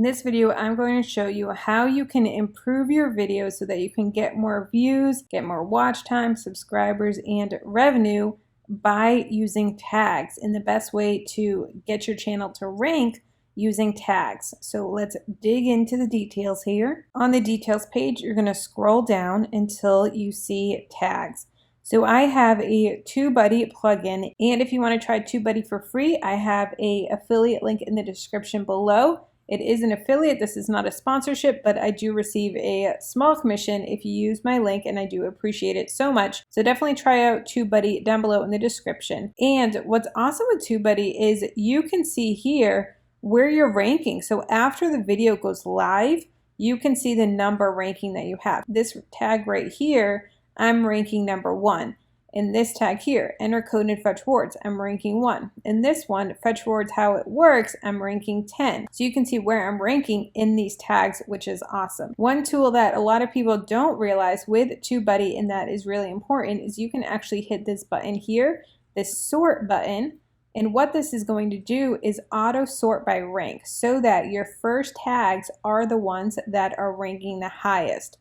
In this video, I'm going to show you how you can improve your videos so that you can get more views, get more watch time, subscribers, and revenue by using tags, and the best way to get your channel to rank using tags. So let's dig into the details here. On the details page, you're going to scroll down until you see tags. So I have a Tubebuddy plugin, and if you want to try Tubebuddy for free, I have an affiliate link in the description below. It is an affiliate. This is not a sponsorship, but I do receive a small commission if you use my link, and I do appreciate it so much. So definitely try out Tubebuddy down below in the description. And what's awesome with Tubebuddy is you can see here where you're ranking. So after the video goes live, you can see the number ranking that you have. This tag right here, I'm ranking number 1. In this tag here, enter code and fetch rewards, I'm ranking 1. In this one, fetch rewards how it works, I'm ranking 10. So you can see where I'm ranking in these tags, which is awesome. One tool that a lot of people don't realize with Tubebuddy, and that is really important, is you can actually hit this button here, this sort button. And what this is going to do is auto sort by rank so that your first tags are the ones that are ranking the highest.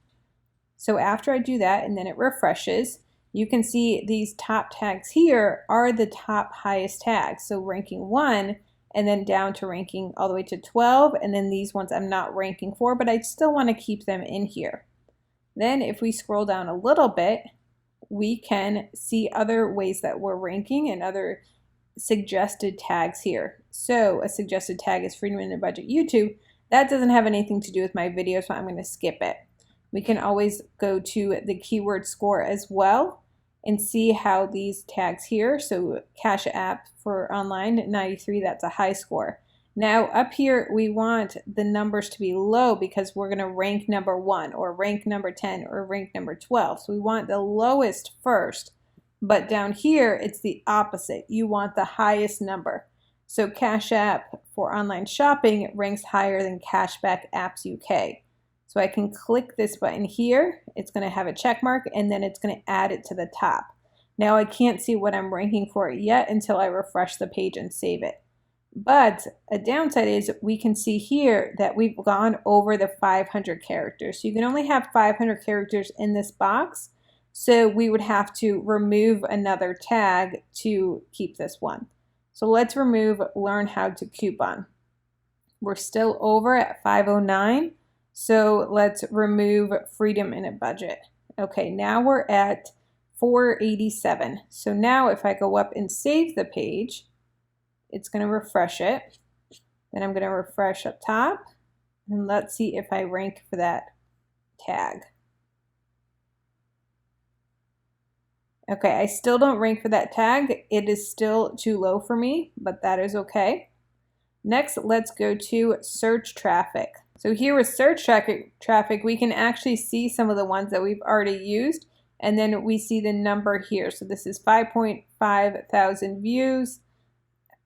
So after I do that and then it refreshes, you can see these top tags here are the top highest tags. So ranking 1 and then down to ranking all the way to 12. And then these ones I'm not ranking for, but I still want to keep them in here. Then if we scroll down a little bit, we can see other ways that we're ranking and other suggested tags here. So a suggested tag is freedom in a budget YouTube. That doesn't have anything to do with my video, so I'm going to skip it. We can always go to the keyword score as well and see how these tags here, so Cash App for online 93, that's a high score. Now up here we want the numbers to be low because we're going to rank number 1 or rank number 10 or rank number 12. So we want the lowest first, but down here it's the opposite. You want the highest number. So Cash App for online shopping ranks higher than Cashback Apps UK. So I can click this button here, it's going to have a check mark, and then it's going to add it to the top. Now I can't see what I'm ranking for it yet until I refresh the page and save it. But a downside is we can see here that we've gone over the 500 characters. So you can only have 500 characters in this box, so we would have to remove another tag to keep this one. So let's remove learn how to coupon. We're still over at 509. So let's remove freedom in a budget. Okay, now we're at 487. So now if I go up and save the page, it's going to refresh it. Then I'm going to refresh up top. And let's see if I rank for that tag. Okay, I still don't rank for that tag. It is still too low for me, but that is okay. Next, let's go to search traffic. So here with search traffic, we can actually see some of the ones that we've already used, and then we see the number here. So this is 5.5 thousand views.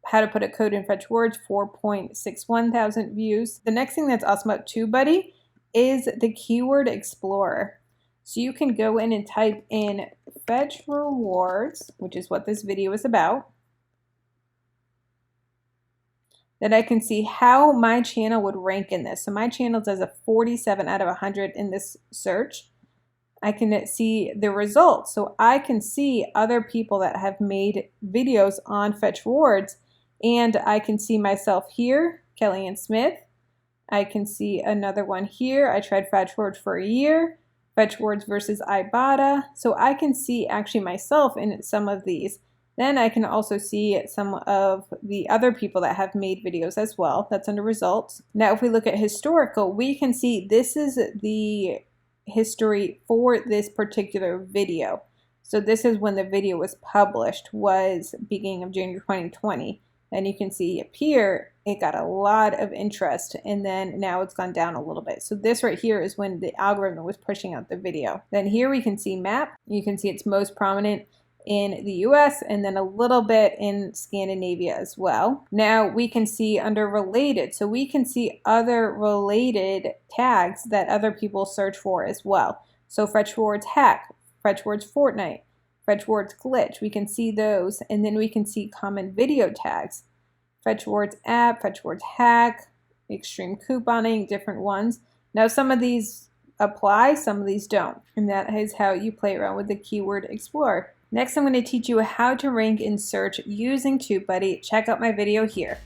How to put a code in fetch words, 4.61 thousand views. The next thing that's awesome about Tubebuddy is the keyword explorer. So you can go in and type in fetch rewards, which is what this video is about. That I can see how my channel would rank in this. So my channel does a 47 out of 100 in this search. I can see the results. So I can see other people that have made videos on fetch rewards, and I can see myself here, Kelly and Smith. I can see another one here. I tried fetch rewards for a year, fetch rewards versus Ibotta. So I can see actually myself in some of these. Then I can also see some of the other people that have made videos as well. That's under results. Now, if we look at historical, we can see this is the history for this particular video. So this is when the video was published, was beginning of January 2020. And you can see up here, it got a lot of interest, and then now it's gone down a little bit. So this right here is when the algorithm was pushing out the video. Then here we can see map. You can see it's most prominent in the US and then a little bit in Scandinavia as well. Now we can see under related, so we can see other related tags that other people search for as well. So fetch rewards hack, fetch rewards Fortnite, fetch rewards glitch, we can see those, and then we can see common video tags. Fetch rewards app, fetch rewards hack, extreme couponing, different ones. Now some of these apply, some of these don't, and that is how you play around with the Keyword Explorer. Next, I'm going to teach you how to rank in search using Tubebuddy. Check out my video here.